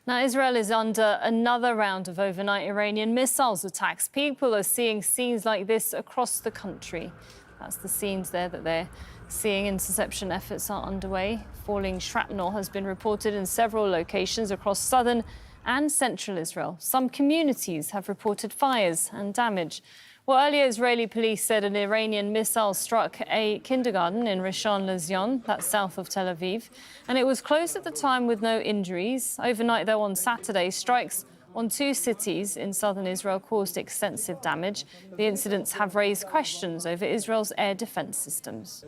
Now, Israel is under another round of overnight Iranian missiles attacks. People are seeing scenes like this across the country. That's the scenes there that they're seeing. Interception efforts are underway. Falling shrapnel has been reported in several locations across southern and central Israel. Some communities have reported fires and damage. Well, earlier Israeli police said an Iranian missile struck a kindergarten in Rishon LeZion, that's south of Tel Aviv, and it was closed at the time with no injuries. Overnight, though, on Saturday, strikes on two cities in southern Israel caused extensive damage. The incidents have raised questions over Israel's air defense systems.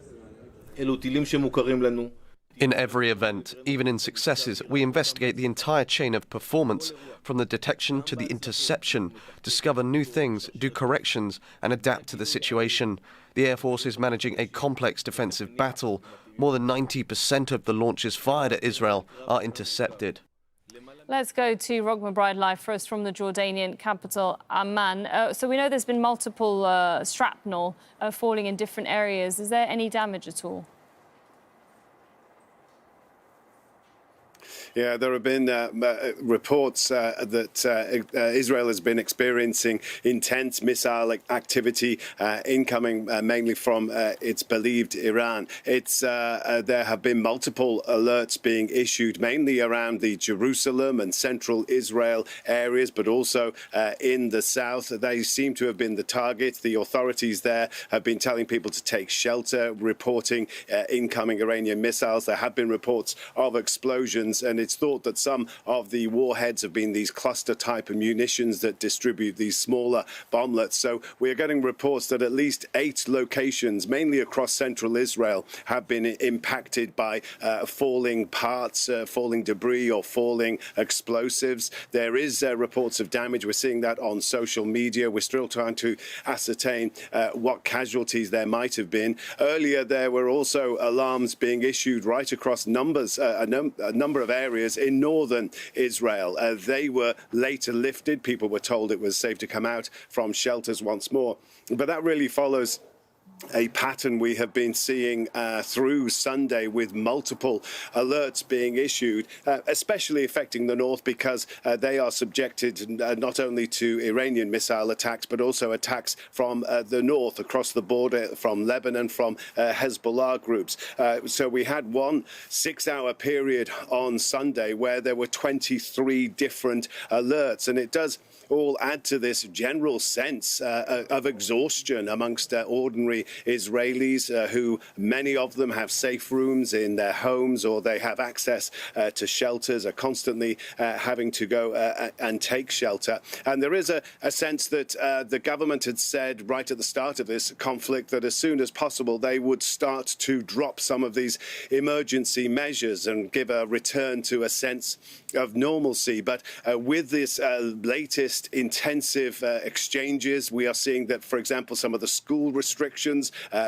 In every event, even in successes, we investigate the entire chain of performance, from the detection to the interception, discover new things, do corrections, and adapt to the situation. The Air Force is managing a complex defensive battle. More than 90% of the launches fired at Israel are intercepted. Let's go to Rog McBride live for us from the Jordanian capital, Amman. So we know there's been multiple shrapnel falling in different areas. Is there any damage at all? Yeah, there have been reports that Israel has been experiencing intense missile activity incoming mainly from its believed Iran. There have been multiple alerts being issued mainly around the Jerusalem and central Israel areas, but also in the south. They seem to have been the target. The authorities there have been telling people to take shelter, reporting incoming Iranian missiles. There have been reports of explosions, and it's thought that some of the warheads have been these cluster type of munitions that distribute these smaller bomblets. So we are getting reports that at least 8 locations, mainly across central Israel, have been impacted by falling parts, falling debris or falling explosives. There is reports of damage. We're seeing that on social media. We're still trying to ascertain what casualties there might have been. Earlier, there were also alarms being issued right across a number of areas in northern Israel. They were later lifted. People were told it was safe to come out from shelters once more. But that really follows a pattern we have been seeing through Sunday, with multiple alerts being issued, especially affecting the north, because they are subjected not only to Iranian missile attacks, but also attacks from the north, across the border, from Lebanon, from Hezbollah groups. So we had one 6-hour period on Sunday where there were 23 different alerts, and it does all add to this general sense of exhaustion amongst ordinary Israelis, who many of them have safe rooms in their homes, or they have access to shelters, are constantly having to go and take shelter. And there is a sense that the government had said right at the start of this conflict that as soon as possible they would start to drop some of these emergency measures and give a return to a sense of normalcy. But with this latest intensive exchanges, we are seeing that, for example, some of the school restrictions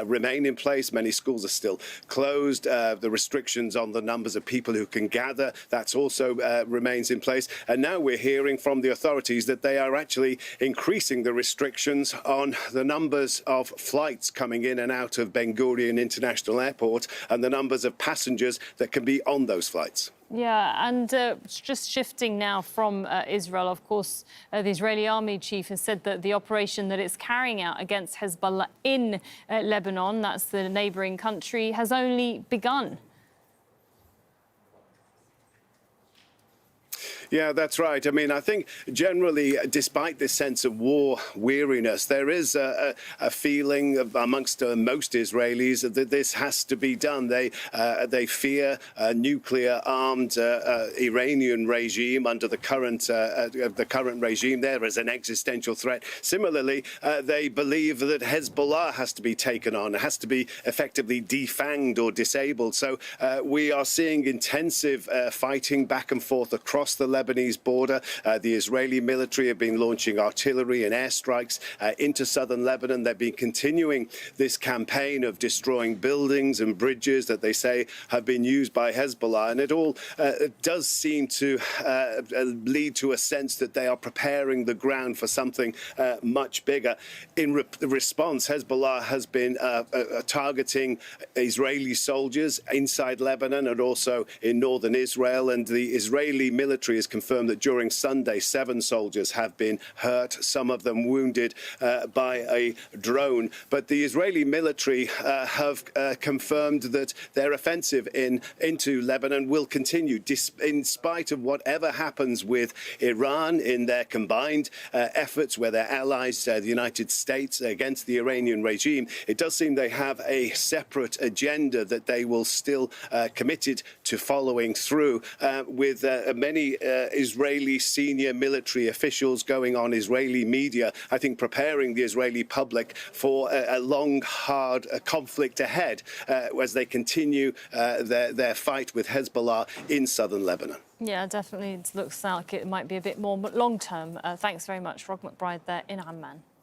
remain in place. Many schools are still closed. The restrictions on the numbers of people who can gather, that's also remains in place. And now we're hearing from the authorities that they are actually increasing the restrictions on the numbers of flights coming in and out of Ben Gurion International Airport and the numbers of passengers that can be on those flights. Yeah, and just shifting now from Israel, of course, the Israeli army chief has said that the operation that it's carrying out against Hezbollah in Lebanon, that's the neighbouring country, has only begun. Yeah, that's right. I mean, I think generally, despite this sense of war weariness, there is a feeling amongst most Israelis that this has to be done. They fear a nuclear-armed Iranian regime under the current regime there as an existential threat. Similarly, they believe that Hezbollah has to be taken on, has to be effectively defanged or disabled. So we are seeing intensive fighting back and forth across the Lebanese border. The Israeli military have been launching artillery and airstrikes into southern Lebanon. They've been continuing this campaign of destroying buildings and bridges that they say have been used by Hezbollah. And it all does seem to lead to a sense that they are preparing the ground for something much bigger. In response, Hezbollah has been targeting Israeli soldiers inside Lebanon and also in northern Israel. And the Israeli military is confirmed that during Sunday, 7 soldiers have been hurt, some of them wounded by a drone. But the Israeli military have confirmed that their offensive into Lebanon will continue, in spite of whatever happens with Iran in their combined efforts, where their allies, the United States, against the Iranian regime. It does seem they have a separate agenda that they will still committed to following through, with many Israeli senior military officials going on Israeli media, I think, preparing the Israeli public for a long, hard conflict ahead as they continue their fight with Hezbollah in southern Lebanon. Yeah, definitely. It looks like it might be a bit more long-term. Thanks very much, Rog McBride there in Amman.